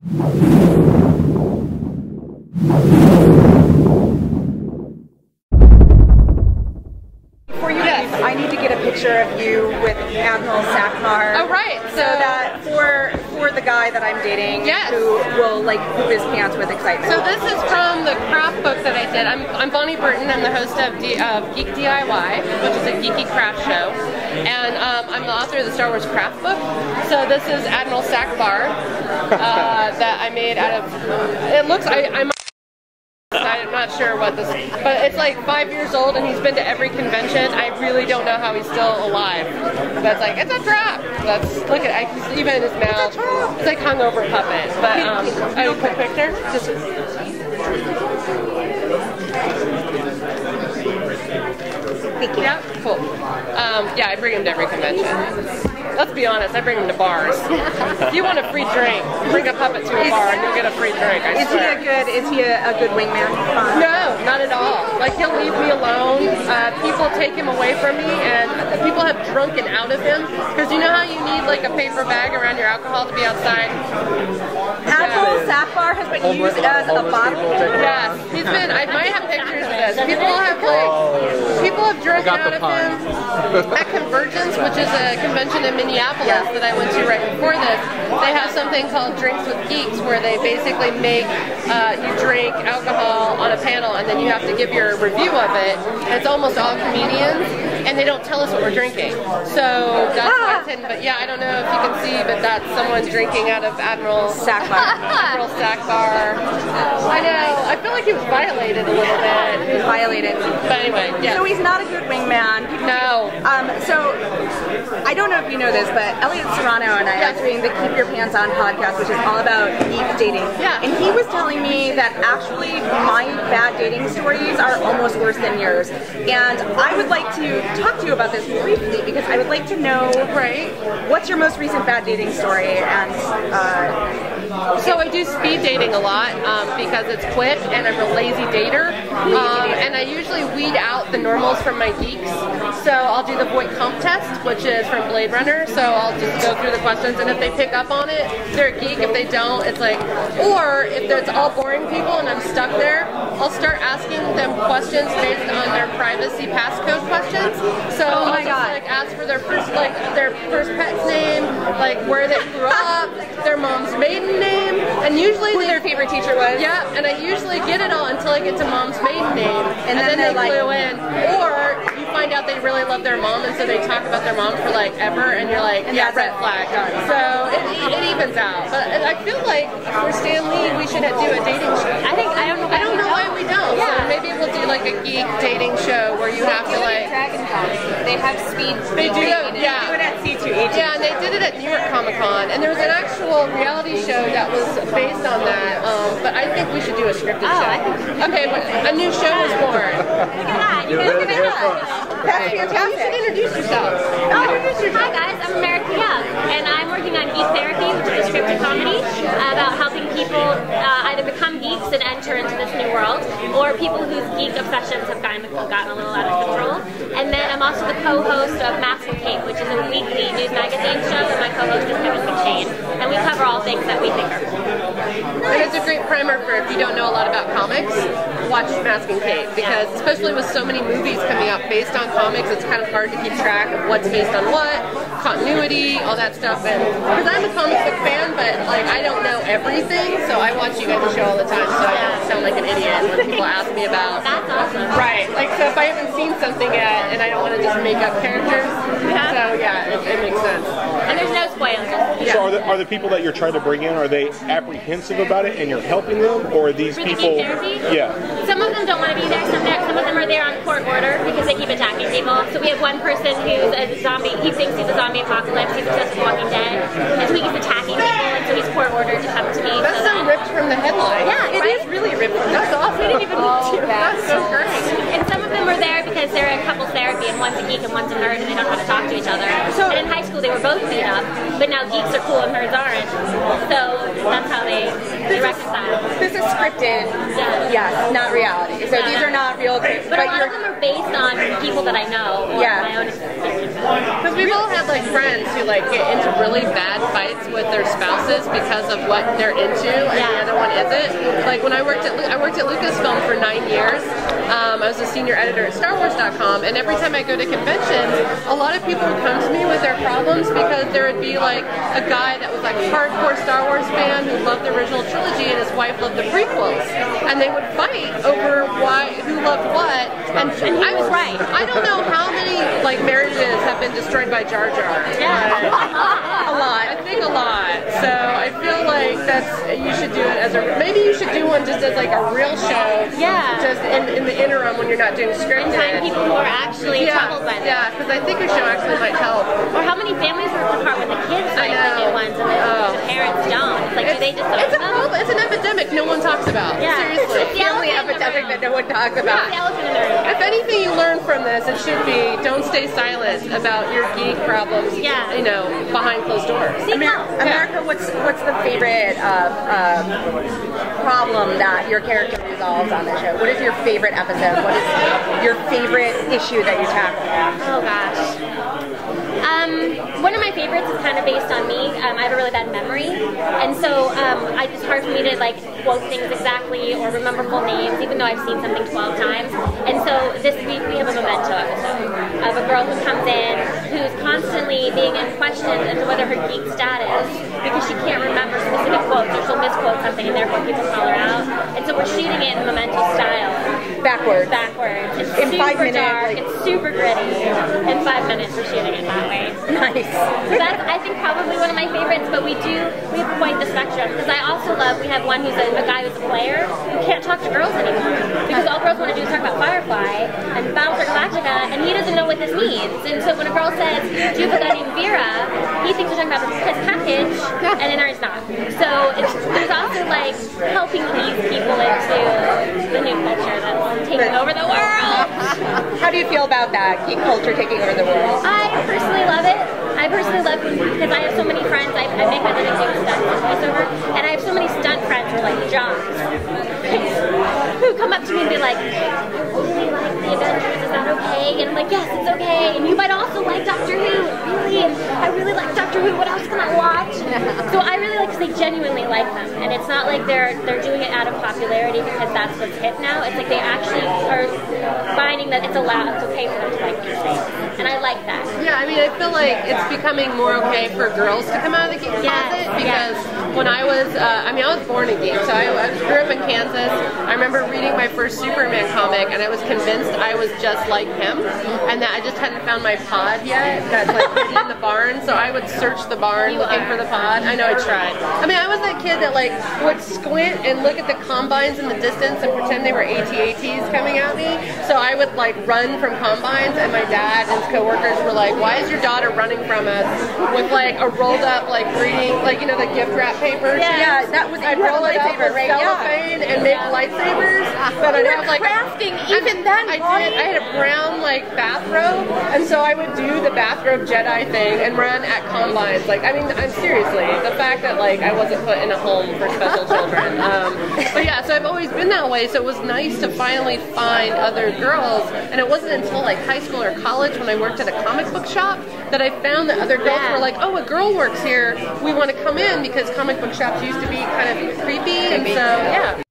Before you leave, I need to get a picture of you with Admiral Sakmar. Oh, right. So that for the guy that I'm dating, who will like poop his pants with excitement. So this is from the craft book that I did. I'm Bonnie Burton. I'm the host of Geek DIY, which is a geeky craft show, and I'm the author of the Star Wars craft book. So this is Admiral Sakmar that I made out of. It looks. I'm not sure what this is, but it's like 5 years old and he's been to every convention. I really don't know how he's still alive. But it's like, it's a trap! Look at it, even in his mouth. It's like hungover puppet. But, a quick picture? Just... Thank you. Yeah, cool. Yeah, I bring him to every convention. Let's be honest, I bring him to bars. If you want a free drink, bring a puppet to a bar and you'll get a free drink, I swear. Is he a good wingman? No, not at all. Like, he'll leave me alone. People take him away from me, and people have drunken out of him. Because you know how you need like a paper bag around your alcohol to be outside? Admiral Sakmar has been used as a bottle. Yes, he's been. I might have pictures of this. People have drunken out of him at Convergence, which is a convention in Minneapolis that I went to right before this. They have something called Drinks with Geeks, where they basically make you drink alcohol on a panel, and then you have to give your review of it. And it's almost all comedians, and they don't tell us what we're drinking. So that's why it's hidden. But yeah, I don't know if you can see, but that's someone drinking out of Admiral Sakmar. Admiral Sakmar. I know. I feel like he was violated a little bit. He was violated. But anyway, yeah. So he's not a good wingman. No. So I don't know if you know this, but Elliot Serrano and I are doing the Keep Your Pants On podcast, which is all about geek dating. Yeah. And he was telling me that actually my bad dating stories are almost worse than yours. And I would like to talk to you about this briefly because I would like to know, what's your most recent bad dating story? And so I do speed dating a lot because it's quick and I'm a lazy dater. And I usually weed out the normals from my geeks. So I'll do the Voight Comp test, which is from Blade Runner. So I'll just go through the questions, and if they pick up on it, they're a geek. If they don't, it's like, or if it's all boring people and I'm stuck there, I'll start asking them questions based on their privacy passcode questions. So I'll just like ask for their first pet's name, like where they grew up, their mom's maiden name, and usually who their favorite teacher was. Yeah, and I usually get it all until I get to mom's maiden name, and then they clue in. Or you find out they really love their mom, and so they talk about their mom for like ever, and you're like, yeah, red flag. So it evens out. But I feel like for Stan Lee, we should do a dating show. I don't know why we don't. Yeah. So maybe we'll do like a geek dating show where you have to like. They have speed. They do it. Yeah. They do it at C2H. Yeah, and they did it at New York Comic Con, and there was an actual reality show that was based on that. But I think we should do a scripted show. Okay, a new show is born. Look at that. Look at that. That's fantastic. You should introduce yourself. Hi guys, I'm America Young, and I'm working on Geek Therapy, which is a scripted comedy about helping people either become geeks and enter into this new world, or people whose geek obsessions have gotten a little out of control. And then I'm also the co-host of Mask and Cape, which is a weekly news magazine show, and my co-host is Kevin McShane, and we cover all things that we think are cool. And it's a great primer for if you don't know a lot about comics, watch Mask and Cape, because especially with so many movies coming up based on comics, it's kind of hard to keep track of what's based on what, continuity, all that stuff. And because I'm a comic book fan, but like I don't know everything, so I watch you guys' show all the time, so I don't sound like an idiot when people ask me about. That's awesome. Right, like so if I haven't seen something yet, and I don't want to just make up characters, so yeah, it makes sense. And there's no spoilers. Yeah. So are the people that you're trying to bring in, are they apprehensive about it and you're helping them, or are these For people? the geek therapy? Yeah. Some of them don't want to be there. Some of them are there on court order because they keep attacking people. So we have one person who's a zombie. He thinks he's a zombie apocalypse. He's obsessed with Walking Dead, and so he keeps attacking people, and so he's court ordered to come to me. That's so ripped from the headline. Yeah, it is really ripped. That's awesome. We didn't even need to. That's so great. And some of them are there because they're in couples therapy, and one's a geek and one's a nerd, and they don't know how to talk to each other. And in high school, they were both beat up, but now geeks are cool and nerds aren't. So that's how they reconcile. this is scripted, yes, not reality. So these are not real. But a lot of them are based on people that I know. Or my own experience. Because we've all had like friends who like get into really bad fights with their spouses because of what they're into, and the other one isn't. Like when I worked at Lucasfilm for 9 years. I was a senior editor at StarWars.com, and every time I go to conventions, a lot of people would come to me with their problems because there would be like a guy that was like a hardcore Star Wars fan who loved the original trilogy, and his wife loved the prequels, and they would fight over who loved what. And I was right. I don't know how many like marriages have been destroyed by Jar Jar. Yeah, a lot. I think a lot. So I feel like you should do it as maybe you should do one just as like a real show. Yeah. Just in the interim when you're not doing scripted. And find people who are actually troubled by this. Yeah, because I think your show actually might help. Or how many families are apart when the kids like the new ones and the parents don't? It's like, do they just it's a problem. It's an epidemic no one talks about. Yeah. Seriously. It's the Family epidemic that no one talks about. It's the elephant in the room. If anything you learn from this, it should be don't stay silent about your geek problems. Yeah. You know, behind closed doors. America, what's the favorite problem that your character resolves on the show? What is your favorite episode? What is your favorite issue that you tackle? Oh gosh. One of my favorites is kind of based on me. I have a really bad memory, and so it's hard for me to like quote things exactly or remember full names, even though I've seen something 12 times. And so this week we have a memento episode of a girl who comes in who's constantly being questioned as to whether her geek status, because she can't remember specific quotes or she'll misquote something and therefore people call her out. And so we're shooting it in memento style. Backwards. It's in super 5 minutes, dark. It's super gritty. In 5 minutes we're shooting it that way. Nice. So that's, I think, probably one of my favorites, but we have quite the spectrum, because I also love, we have one who's a guy who's a player who can't talk to girls anymore, because all girls want to do is talk about Firefly and Battlestar Galactica, and he doesn't know what this means. And so when a girl says, do you have a guy named Vera, he thinks we're talking about his package, and in ours not. So there's also like helping ease people into the new culture that's taking over the world. How do you feel about that, geek culture taking over the world? I personally love it. I personally love it because I have so many friends. I make my living doing stunts and voiceover, and I have so many stunt friends who are like jocks who come up to me and be like, I really like the Avengers, is that okay? And I'm like, yes, it's okay. And you might also like Doctor Who, really? And I really like Doctor Who, what else can I watch? So I really like, because they genuinely like them. And it's not like they're doing it out of popularity because that's what's hip now. It's like they actually are finding that it's okay for them to like these things. And I like that. Yeah, I mean, I feel like it's becoming more okay for girls to come out of the geek closet, because when I was born a geek, so I grew up in Kansas. I remember reading my first Superman comic, and I was convinced I was just like him, and that I just hadn't found my pod yet that's like hidden in the barn, so I would search the barn looking for the pod. I know, I tried. I mean, I was that kid that like would squint and look at the combines in the distance and pretend they were AT-ATs coming at me, so I would like run from combines, and my dad and his coworkers were like, why is your daughter running from us with like a rolled up like greeting, like, you know, the gift wrap paper? Yeah, that was, I'd roll it up with cellophane and make lightsabers. But I'd have like crafting even then. I had a brown like bathrobe, and so I would do the bathrobe Jedi thing and run at combines. Like, I mean, I'm seriously, the fact that like I wasn't put in a home for special children. But yeah, so I've always been that way. So it was nice to finally find other girls, and it wasn't until like high school or college when I worked at a comic book shop that I found that other girls were like, oh, a girl works here, we want to come in, because comic book shops used to be kind of creepy, and so yeah.